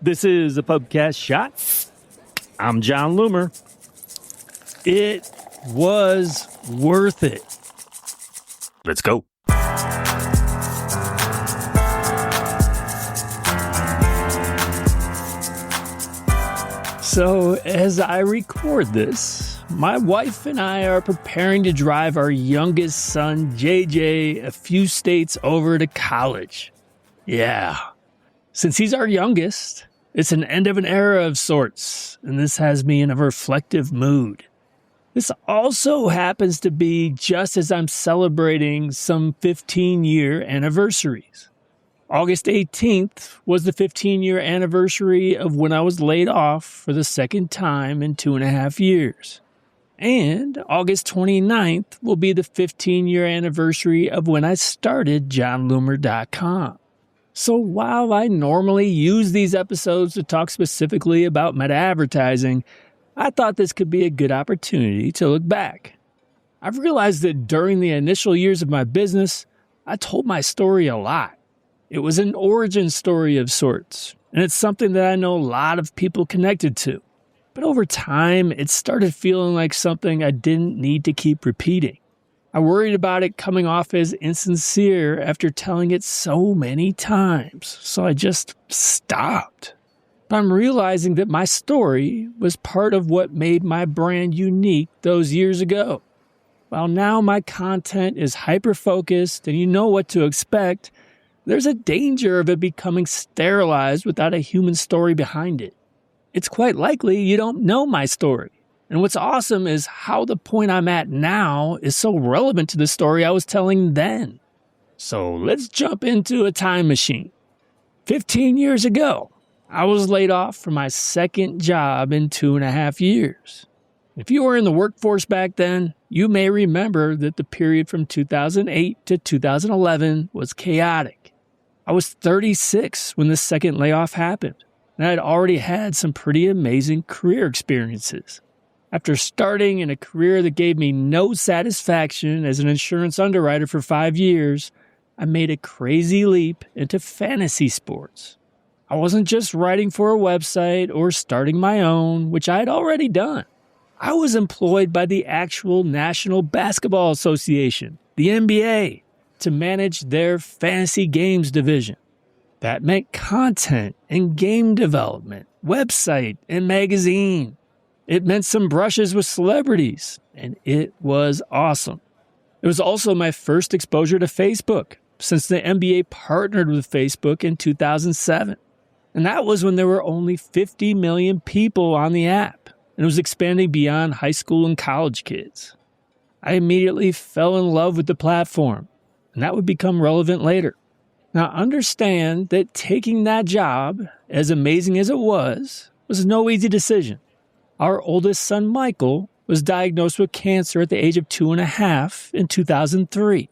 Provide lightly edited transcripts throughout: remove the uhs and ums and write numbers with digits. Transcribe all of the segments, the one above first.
This is a Pubcast Shot. I'm John Loomer. It was worth it. Let's go. So, as I record this, my wife and I are preparing to drive our youngest son, JJ, a few states over to college. Yeah. Since he's our youngest, it's an end of an era of sorts, and this has me in a reflective mood. This also happens to be just as I'm celebrating some 15-year anniversaries. August 18th was the 15-year anniversary of when I was laid off for the second time in 2.5 years. And August 29th will be the 15-year anniversary of when I started JohnLoomer.com. So while I normally use these episodes to talk specifically about meta advertising, I thought this could be a good opportunity to look back. I've realized that during the initial years of my business, I told my story a lot. It was an origin story of sorts, and it's something that I know a lot of people connected to. But over time, it started feeling like something I didn't need to keep repeating. I worried about it coming off as insincere after telling it so many times, so I just stopped. But I'm realizing that my story was part of what made my brand unique those years ago. While now my content is hyper-focused and you know what to expect, there's a danger of it becoming sterilized without a human story behind it. It's quite likely you don't know my story. And what's awesome is how the point I'm at now is so relevant to the story I was telling then. So let's jump into a time machine. 15 years ago, I was laid off from my second job in 2.5 years. If you were in the workforce back then, you may remember that the period from 2008 to 2011 was chaotic. I was 36 when the second layoff happened, and I'd already had some pretty amazing career experiences. After starting in a career that gave me no satisfaction as an insurance underwriter for 5 years, I made a crazy leap into fantasy sports. I wasn't just writing for a website or starting my own, which I had already done. I was employed by the actual National Basketball Association, the NBA, to manage their fantasy games division. That meant content and game development, website and magazine. It meant some brushes with celebrities, and it was awesome. It was also my first exposure to Facebook, since the NBA partnered with Facebook in 2007. And that was when there were only 50 million people on the app, and it was expanding beyond high school and college kids. I immediately fell in love with the platform, and that would become relevant later. Now understand that taking that job, as amazing as it was no easy decision. Our oldest son, Michael, was diagnosed with cancer at the age of 2.5 in 2003.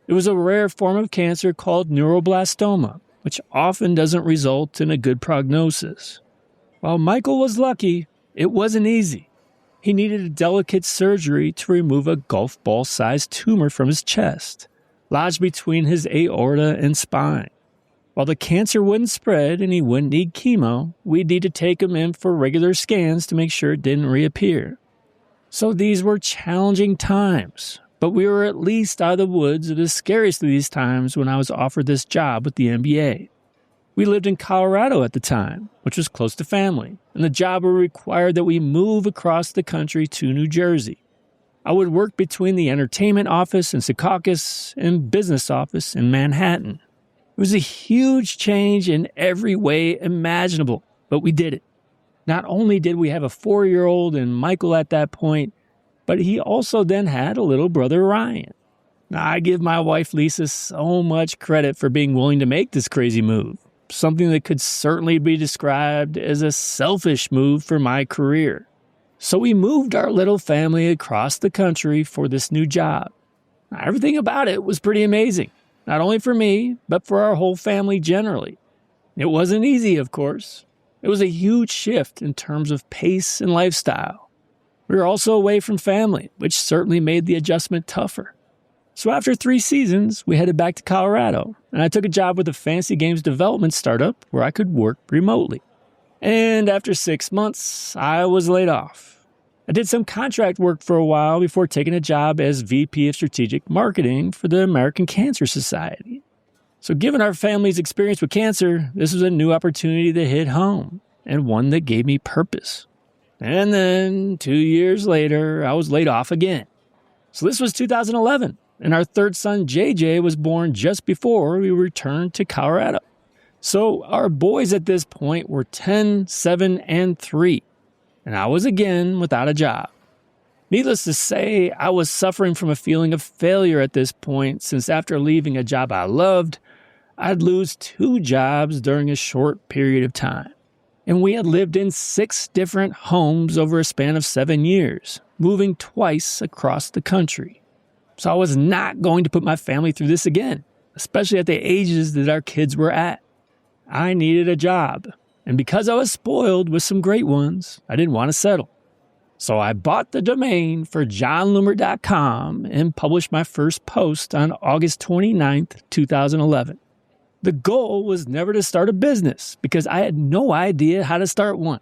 It was a rare form of cancer called neuroblastoma, which often doesn't result in a good prognosis. While Michael was lucky, it wasn't easy. He needed a delicate surgery to remove a golf ball-sized tumor from his chest, lodged between his aorta and spine. While the cancer wouldn't spread and he wouldn't need chemo, we'd need to take him in for regular scans to make sure it didn't reappear. So these were challenging times, but we were at least out of the woods of the scariest of these times when I was offered this job with the NBA. We lived in Colorado at the time, which was close to family, and the job would require that we move across the country to New Jersey. I would work between the entertainment office in Secaucus and business office in Manhattan. It was a huge change in every way imaginable, but we did it. Not only did we have a 4-year-old and Michael at that point, but he also then had a little brother, Ryan. Now, I give my wife, Lisa, so much credit for being willing to make this crazy move, something that could certainly be described as a selfish move for my career. So we moved our little family across the country for this new job. Now, everything about it was pretty amazing. Not only for me, but for our whole family generally. It wasn't easy, of course. It was a huge shift in terms of pace and lifestyle. We were also away from family, which certainly made the adjustment tougher. So after 3 seasons, we headed back to Colorado, and I took a job with a fantasy games development startup where I could work remotely. And after 6 months, I was laid off. I did some contract work for a while before taking a job as VP of Strategic Marketing for the American Cancer Society. So given our family's experience with cancer, this was a new opportunity that hit home, and one that gave me purpose. And then 2 years later, I was laid off again. So this was 2011, and our third son, JJ, was born just before we returned to Colorado. So our boys at this point were 10, 7, and 3, and I was again without a job. Needless to say, I was suffering from a feeling of failure at this point, since after leaving a job I loved, I'd lose 2 jobs during a short period of time. And we had lived in 6 different homes over a span of 7 years, moving twice across the country. So I was not going to put my family through this again, especially at the ages that our kids were at. I needed a job, and because I was spoiled with some great ones, I didn't want to settle. So I bought the domain for johnloomer.com and published my first post on August 29th, 2011. The goal was never to start a business because I had no idea how to start one.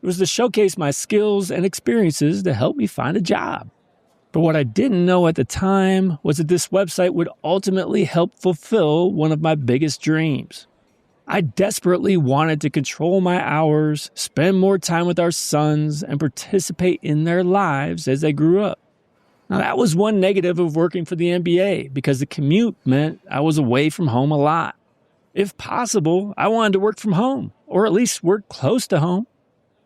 It was to showcase my skills and experiences to help me find a job. But what I didn't know at the time was that this website would ultimately help fulfill one of my biggest dreams. I desperately wanted to control my hours, spend more time with our sons, and participate in their lives as they grew up. Now, that was one negative of working for the NBA because the commute meant I was away from home a lot. If possible, I wanted to work from home, or at least work close to home.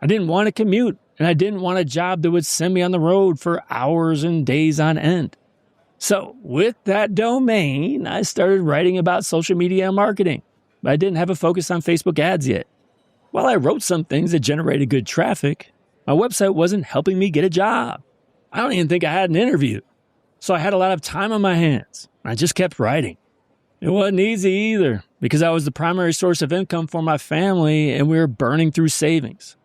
I didn't want to commute, and I didn't want a job that would send me on the road for hours and days on end. So, with that domain, I started writing about social media and marketing. But I didn't have a focus on Facebook ads yet. While I wrote some things that generated good traffic, my website wasn't helping me get a job. I don't even think I had an interview. So I had a lot of time on my hands. I just kept writing. It wasn't easy either because I was the primary source of income for my family and we were burning through savings.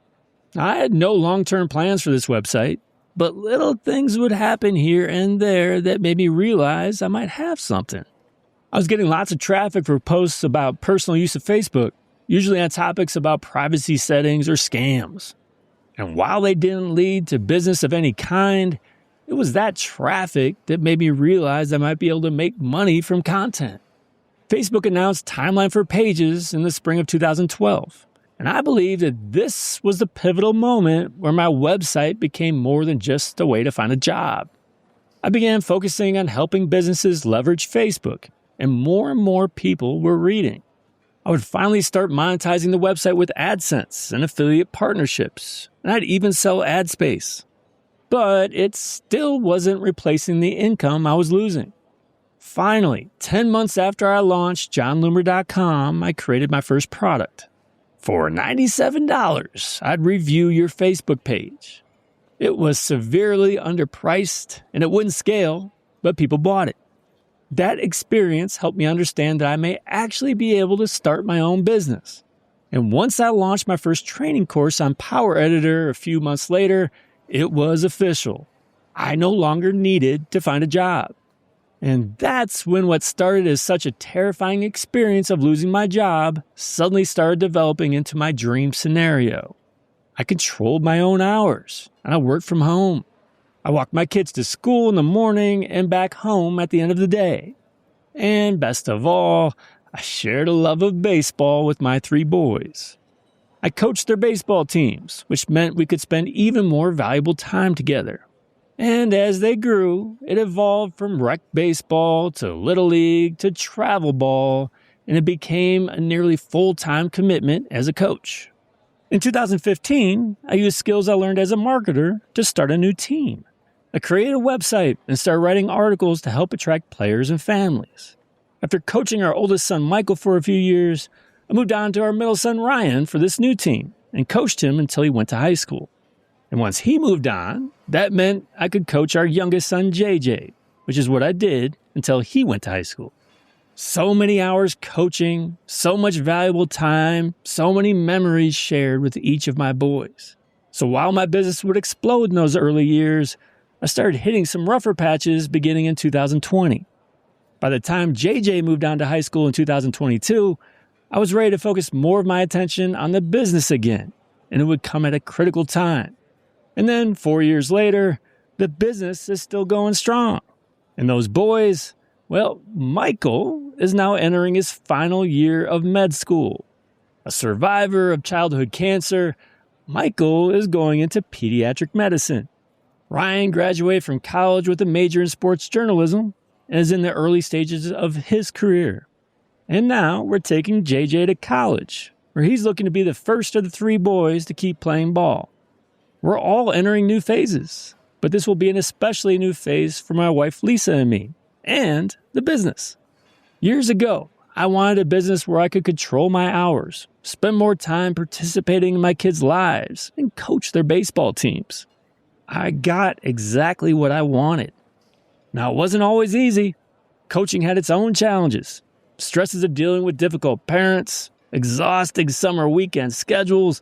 I had no long-term plans for this website, but little things would happen here and there that made me realize I might have something. I was getting lots of traffic for posts about personal use of Facebook, usually on topics about privacy settings or scams. And while they didn't lead to business of any kind, it was that traffic that made me realize I might be able to make money from content. Facebook announced Timeline for Pages in the spring of 2012, and I believe that this was the pivotal moment where my website became more than just a way to find a job. I began focusing on helping businesses leverage Facebook, and more people were reading. I would finally start monetizing the website with AdSense and affiliate partnerships, and I'd even sell ad space. But it still wasn't replacing the income I was losing. Finally, 10 months after I launched johnloomer.com, I created my first product. For $97, I'd review your Facebook page. It was severely underpriced, and it wouldn't scale, but people bought it. That experience helped me understand that I may actually be able to start my own business. And once I launched my first training course on Power Editor a few months later, it was official. I no longer needed to find a job. And that's when what started as such a terrifying experience of losing my job suddenly started developing into my dream scenario. I controlled my own hours, and I worked from home. I walked my kids to school in the morning and back home at the end of the day. And best of all, I shared a love of baseball with my 3 boys. I coached their baseball teams, which meant we could spend even more valuable time together. And as they grew, it evolved from rec baseball to Little League to travel ball, and it became a nearly full-time commitment as a coach. In 2015, I used skills I learned as a marketer to start a new team. I created a website and started writing articles to help attract players and families. After coaching our oldest son Michael for a few years, I moved on to our middle son Ryan for this new team and coached him until he went to high school. And once he moved on, that meant I could coach our youngest son JJ, which is what I did until he went to high school. So many hours coaching, so much valuable time, so many memories shared with each of my boys. So while my business would explode in those early years, I started hitting some rougher patches beginning in 2020. By the time JJ moved on to high school in 2022, I was ready to focus more of my attention on the business again and it would come at a critical time. And then 4 years later, the business is still going strong. And those boys, well, Michael is now entering his final year of med school. A survivor of childhood cancer, Michael is going into pediatric medicine. Ryan graduated from college with a major in sports journalism and is in the early stages of his career. And now we're taking JJ to college, where he's looking to be the first of the 3 boys to keep playing ball. We're all entering new phases, but this will be an especially new phase for my wife Lisa and me, and the business. Years ago, I wanted a business where I could control my hours, spend more time participating in my kids' lives, and coach their baseball teams. I got exactly what I wanted. Now, it wasn't always easy. Coaching had its own challenges. Stresses of dealing with difficult parents, exhausting summer weekend schedules,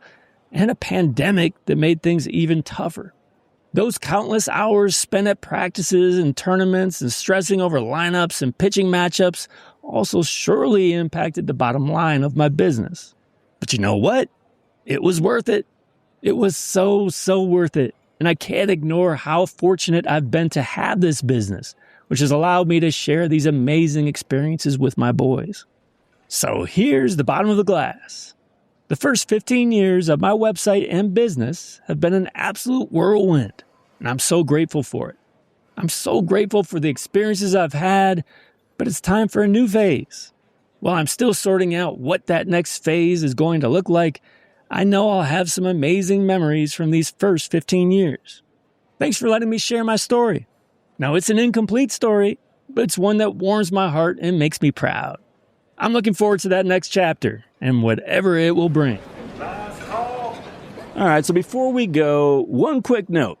and a pandemic that made things even tougher. Those countless hours spent at practices and tournaments and stressing over lineups and pitching matchups also surely impacted the bottom line of my business. But you know what? It was worth it. It was so worth it. And I can't ignore how fortunate I've been to have this business, which has allowed me to share these amazing experiences with my boys. So here's the bottom of the glass. The first 15 years of my website and business have been an absolute whirlwind, and I'm so grateful for it. I'm so grateful for the experiences I've had, but it's time for a new phase. While I'm still sorting out what that next phase is going to look like, I know I'll have some amazing memories from these first 15 years. Thanks for letting me share my story. Now, it's an incomplete story, but it's one that warms my heart and makes me proud. I'm looking forward to that next chapter and whatever it will bring. All right, so before we go, one quick note.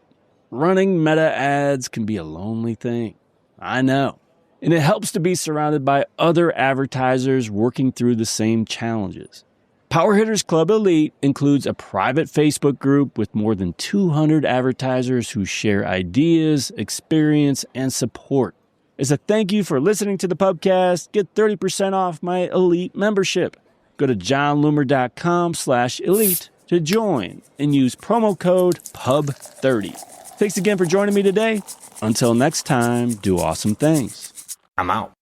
Running Meta ads can be a lonely thing. I know. And it helps to be surrounded by other advertisers working through the same challenges. Power Hitters Club Elite includes a private Facebook group with more than 200 advertisers who share ideas, experience, and support. As a thank you for listening to the pubcast, get 30% off my Elite membership. Go to johnloomer.com/elite to join and use promo code PUB30. Thanks again for joining me today. Until next time, do awesome things. I'm out.